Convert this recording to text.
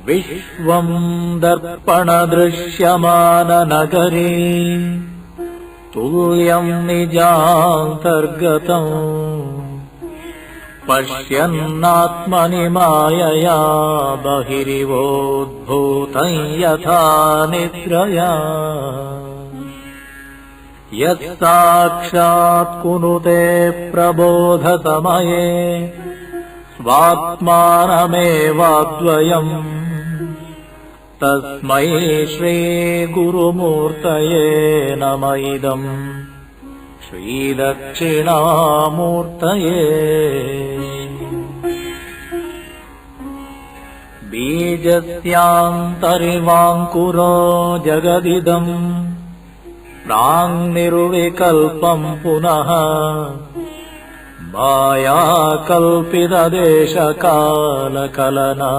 विश्वं दर्पणदृश्यमाननगरे तुल्यं निजान्तर्गतम् पश्यन्नात्मनि मायया बहिरिवोद्भूतं यथा निद्रया यत्साक्षात् कुनुते प्रबोधसमये स्वात्मानमेवाद्वयम् तस्मै श्रीगुरुमूर्तये नम इदम् श्रीदक्षिणामूर्तये। बीजस्यान्तरिवाङ्कुरो जगदिदम् प्राङ्निर्विकल्पम् पुनः मायाकल्पितदेशकालकलना।